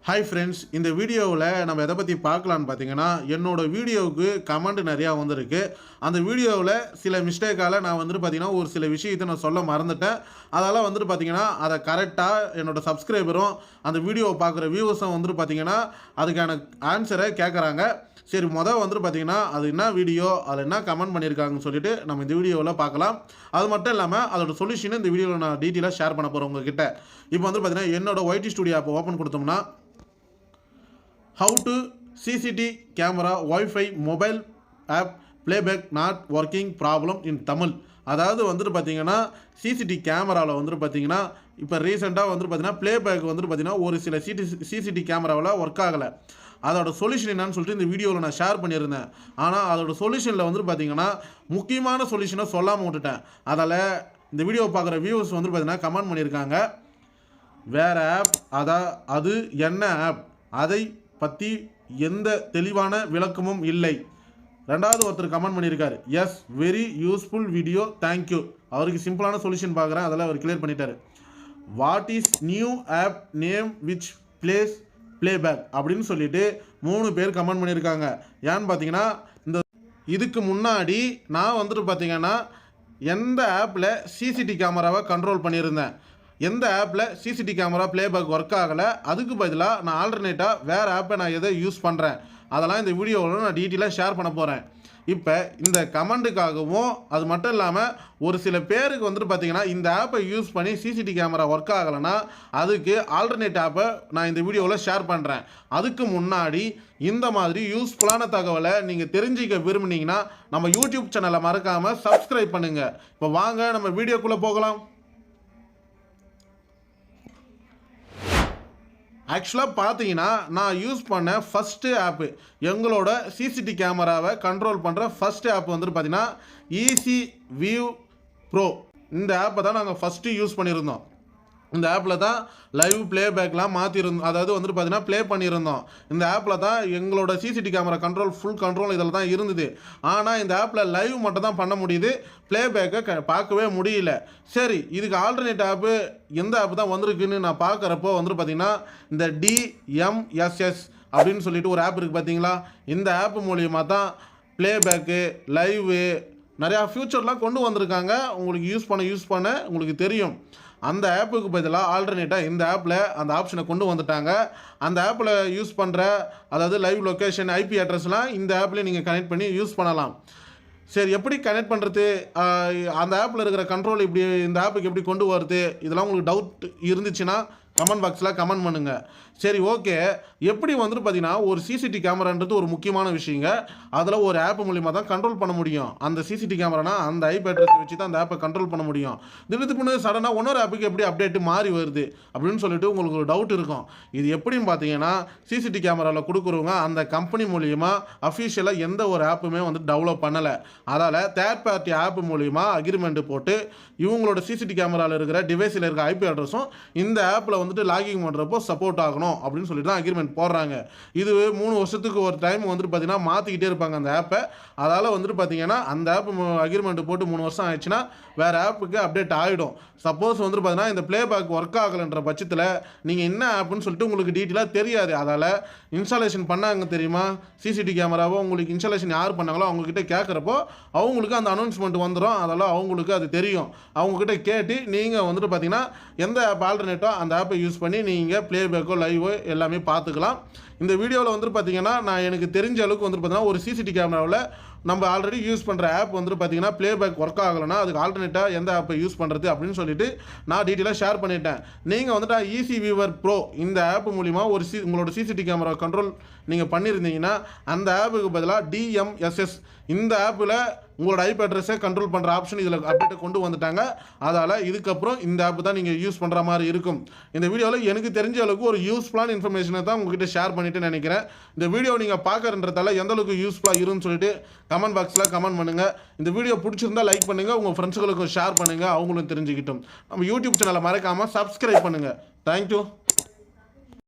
Hi friends, இந்த வீடியோவில் நம்ம எதை பற்றி பார்க்கலான்னு பார்த்தீங்கன்னா என்னோடய வீடியோவுக்கு கமெண்ட் நிறையா வந்திருக்கு. அந்த வீடியோவில் சில மிஸ்டேக்கால் நான் பார்த்தீங்கன்னா ஒரு சில விஷயத்தை நான் சொல்ல மறந்துட்டேன். அதெல்லாம் பார்த்தீங்கன்னா அதை கரெக்டாக என்னோடய சப்ஸ்கிரைபரும் அந்த வீடியோவை பார்க்குற வியூவர்ஸும் பார்த்தீங்கன்னா அதுக்கான ஆன்சரை கேட்குறாங்க. சரி பார்த்தீங்கன்னா அது என்ன வீடியோ, அதில் என்ன கமெண்ட் பண்ணியிருக்காங்கன்னு சொல்லிட்டு நம்ம இந்த வீடியோவில் பார்க்கலாம். அது மட்டும் இல்லாமல் அதோட சொல்யூஷனை இந்த வீடியோவில் நான் டீட்டெயிலாக ஷேர் பண்ண போகிறேன் உங்ககிட்ட. இப்போ பார்த்தீங்கன்னா என்னோட YT ஸ்டுடியோ ஆப்பை ஓப்பன் கொடுத்தோம்னா how to CCTV camera Wi-Fi mobile app playback not working problem in Tamil. அதாவது பார்த்தீங்கன்னா சிசிடிவி கேமராவில் பார்த்தீங்கன்னா இப்போ ரீசெண்டாக பார்த்தீங்கன்னா ப்ளேபேக் பார்த்தீங்கன்னா ஒரு சில சிசிடிவி கேமராவில் ஒர்க் ஆகலை. அதோட சொல்யூஷன் என்னன்னு சொல்லிட்டு இந்த வீடியோவில் நான் ஷேர் பண்ணியிருந்தேன். ஆனால் அதோட சொல்யூஷனில் பார்த்தீங்கன்னா முக்கியமான சொல்யூஷனை சொல்லாமல் விட்டுட்டேன். அதில் இந்த வீடியோவை பார்க்குற வியூவர்ஸ் பார்த்தீங்கன்னா கமெண்ட் பண்ணியிருக்காங்க, வேறு ஆப் அது என்ன ஆப், அதை பற்றி எந்த தெளிவான விளக்கமும் இல்லை. ரெண்டாவது ஒருத்தர் கமெண்ட் பண்ணியிருக்காரு, yes very useful video thank you. அவருக்கு சிம்பிளான சொல்யூஷன் பார்க்குறேன், அதெல்லாம் அவர் கிளியர் பண்ணிட்டாரு. What is new app name which place playback அப்படின்னு சொல்லிட்டு 3 பேர் கமெண்ட் பண்ணியிருக்காங்க. ஏன்னு பார்த்தீங்கன்னா இதுக்கு முன்னாடி நான் பார்த்தீங்கன்னா எந்த ஆப்பில் சிசிடிவி கேமராவை கண்ட்ரோல் பண்ணியிருந்தேன், எந்த ஆப்பில் சிசிடிவி கேமரா ப்ளேபேக் ஒர்க் ஆகலை, அதுக்கு பதிலாக நான் ஆல்டர்னேட்டாக வேறு ஆப்பை நான் எதை யூஸ் பண்ணுறேன், அதெல்லாம் இந்த வீடியோவில் நான் டீட்டெயிலாக ஷேர் பண்ண போகிறேன். இப்போ இந்த கமெண்ட்டுக்காகவும் அது மட்டும் இல்லாமல் ஒரு சில பேருக்கு பார்த்தீங்கன்னா இந்த ஆப்பை யூஸ் பண்ணி சிசிடிவி கேமரா ஒர்க் ஆகலைன்னா அதுக்கு ஆல்டர்னேட் ஆப்பை நான் இந்த வீடியோவில் ஷேர் பண்ணுறேன். அதுக்கு முன்னாடி இந்த மாதிரி யூஸ்ஃபுல்லான தகவலை நீங்கள் தெரிஞ்சிக்க விரும்புனீங்கன்னா நம்ம யூடியூப் சேனலை மறக்காமல் சப்ஸ்கிரைப் பண்ணுங்கள். இப்போ வாங்க நம்ம வீடியோக்குள்ளே போகலாம். ஆக்சுவலாக பார்த்தீங்கன்னா நான் யூஸ் பண்ண ஃபஸ்ட்டு ஆப்பு, எங்களோட சிசிடிவி கேமராவை கண்ட்ரோல் பண்ணுற ஃபஸ்ட்டு ஆப் பார்த்தீங்கன்னா ஈஸி வியூ ப்ரோ. இந்த ஆப்பை தான் நாங்கள் ஃபஸ்ட்டு யூஸ் பண்ணியிருந்தோம். இந்த ஆப்பில் தான் லைவ் ப்ளேபேக்லாம் மாற்றிருந்தோம், அதாவது பார்த்தீங்கன்னா ப்ளே பண்ணியிருந்தோம். இந்த ஆப்பில் தான் எங்களோட சிசிடிவி கேமரா ஃபுல் கண்ட்ரோல் இதில் தான் இருந்தது. ஆனால் இந்த ஆப்பில் லைவ் மட்டும் தான் பண்ண முடியுது, ப்ளேபேக்கை பார்க்கவே முடியல. சரி, இதுக்கு ஆல்டர்னேட் ஆப்பு எந்த ஆப்பு தான் வந்திருக்குன்னு நான் பார்க்குறப்போ பார்த்தீங்கன்னா இந்த DMSS அப்படின்னு சொல்லிட்டு ஒரு ஆப் இருக்குது பார்த்தீங்களா. இந்த ஆப் மூலியமாக தான் ப்ளேபேக்கு லைவு நிறையா ஃபியூச்சர்லாம் கொண்டு வந்திருக்காங்க. உங்களுக்கு யூஸ் பண்ண உங்களுக்கு தெரியும். அந்த ஆப்புக்கு பதிலாக ஆல்டர்னேட்டாக இந்த ஆப்பில் அந்த ஆப்ஷனை கொண்டு வந்துட்டாங்க. அந்த ஆப்பில் யூஸ் பண்ணுற அதாவது லைவ் லொக்கேஷன் IP அட்ரஸ்லாம் இந்த ஆப்லேயே நீங்கள் கனெக்ட் பண்ணி யூஸ் பண்ணலாம். சரி, எப்படி கனெக்ட் பண்ணுறது, அந்த ஆப்பில் இருக்கிற கண்ட்ரோல் இப்படி இந்த ஆப்புக்கு எப்படி கொண்டு வருது, இதெல்லாம் உங்களுக்கு டவுட் இருந்துச்சுன்னா கமெண்ட் பாக்ஸில் கமெண்ட் பண்ணுங்கள். சரி, ஓகே. எப்படி பார்த்தீங்கன்னா ஒரு சிசிடிவி கேமரான்றது ஒரு முக்கியமான விஷயங்க. அதில் ஒரு ஆப் மூலிமா தான் கண்ட்ரோல் பண்ண முடியும். அந்த சிசிடிவி கேமரானா அந்த IP அட்ரஸை வச்சு தான் அந்த ஆப்பை கண்ட்ரோல் பண்ண முடியும். திடீர்னு சடனாக இன்னொரு ஆப்புக்கு எப்படி அப்டேட்டு மாறி வருது அப்படின்னு சொல்லிட்டு உங்களுக்கு ஒரு டவுட் இருக்கும். இது எப்படின்னு பார்த்தீங்கன்னா சிசிடிவி கேமராவில் கொடுக்குறவங்க அந்த கம்பெனி மூலிமா அஃபிஷியலாக எந்த ஒரு ஆப்புமே டெவலப் பண்ணலை. அதால் தேர்ட் பார்ட்டி ஆப் மூலிமா அக்ரிமெண்ட் போட்டு இவங்களோட சிசிடிவி கேமராவில் இருக்கிற டிவைஸில் இருக்கிற IP அட்ரஸும் இந்த ஆப்பில் லாகிங் பண்ணுறப்போ சப்போர்ட் ஆகணும் அப்படின்னு சொல்லிட்டு தான் அக்ரிமெண்ட் போடுறாங்க. இது 3 வருஷத்துக்கு ஒரு டைம் பார்த்தீங்கன்னா மாற்றிக்கிட்டே இருப்பாங்க அந்த ஆப்பை. அதால் பார்த்தீங்கன்னா அந்த ஆப் அக்ரிமெண்ட் போட்டு 3 வருஷம் ஆயிடுச்சுன்னா வேறு ஆப்புக்கு அப்டேட் ஆகிடும். சப்போஸ் பார்த்தீங்கன்னா இந்த ப்ளேபேக் ஒர்க் ஆகலைன்ற பட்சத்தில் நீங்கள் என்ன ஆப்புன்னு சொல்லிட்டு உங்களுக்கு டீட்டெயிலாக தெரியாது. அதால் இன்ஸ்டாலேஷன் பண்ணாங்க தெரியுமா, சிசிடிவி கேமராவோ உங்களுக்கு இன்ஸ்டாலேஷன் யார் பண்ணாங்களோ அவங்கக்கிட்ட கேட்குறப்போ அவங்களுக்கு அந்த அனௌன்ஸ்மெண்ட் வந்துடும். அதெல்லாம் அவங்களுக்கு அது தெரியும். அவங்கக்கிட்ட கேட்டு நீங்கள் பார்த்தீங்கன்னா எந்த ஆப் ஆல்டர்னேட்டோ அந்த ஆப்பை யூஸ் பண்ணி நீங்கள் ப்ளேபேக்கோ லைவோ எல்லாமே பார்த்துக்கலாம். இந்த வீடியோவில் பார்த்தீங்கன்னா நான் எனக்கு தெரிஞ்ச அளவுக்கு பார்த்தீங்கன்னா ஒரு சிசிடிவி கேமராவில் நம்ம ஆல்ரெடி யூஸ் பண்ணுற ஆப் பார்த்தீங்கன்னா ப்ளேபேக் ஒர்க் ஆகலைன்னா அதுக்கு ஆல்டர்னேட்டாக எந்த ஆப்பை யூஸ் பண்ணுறது அப்படின்னு சொல்லிட்டு நான் டீட்டெயிலாக ஷேர் பண்ணிட்டேன். நீங்கள் ஈஸி வியூவர் ப்ரோ இந்த ஆப் மூலிமா உங்களோட சிசிடிவி கேமரா கண்ட்ரோல் நீங்கள் பண்ணியிருந்தீங்கன்னா அந்த ஆப்புக்கு பதிலாக DMSS இந்த ஆப்பில் உங்களோட IP அட்ரஸை கண்ட்ரோல் பண்ணுற ஆப்ஷன் இதில் அப்டேட்டை கொண்டு வந்துட்டாங்க. அதால் இதுக்கப்புறம் இந்த ஆப் தான் நீங்கள் யூஸ் பண்ணுற மாதிரி இருக்கும். இந்த வீடியோவில் எனக்கு தெரிஞ்ச அளவுக்கு ஒரு யூஸ்ஃபுல்லான இன்ஃபர்மேஷனை தான் உங்ககிட்ட ஷேர் பண்ணிட்டு நினைக்கிறேன். இந்த வீடியோ நீங்கள் பார்க்குறன்றதால எந்த அளவுக்கு யூஸ்ஃபுல்லாக இருக்குன்னு சொல்லிட்டு கமெண்ட் பாக்ஸில் கமெண்ட் பண்ணுங்கள். இந்த வீடியோ பிடிச்சிருந்தால் லைக் பண்ணுங்கள், உங்கள் ஃப்ரெண்ட்ஸுகளுக்கும் ஷேர் பண்ணுங்கள், அவங்களும் தெரிஞ்சுக்கிட்டும். நம்ம யூடியூப் சேனலை மறக்காமல் சப்ஸ்கிரைப் பண்ணுங்கள். தேங்க்யூ.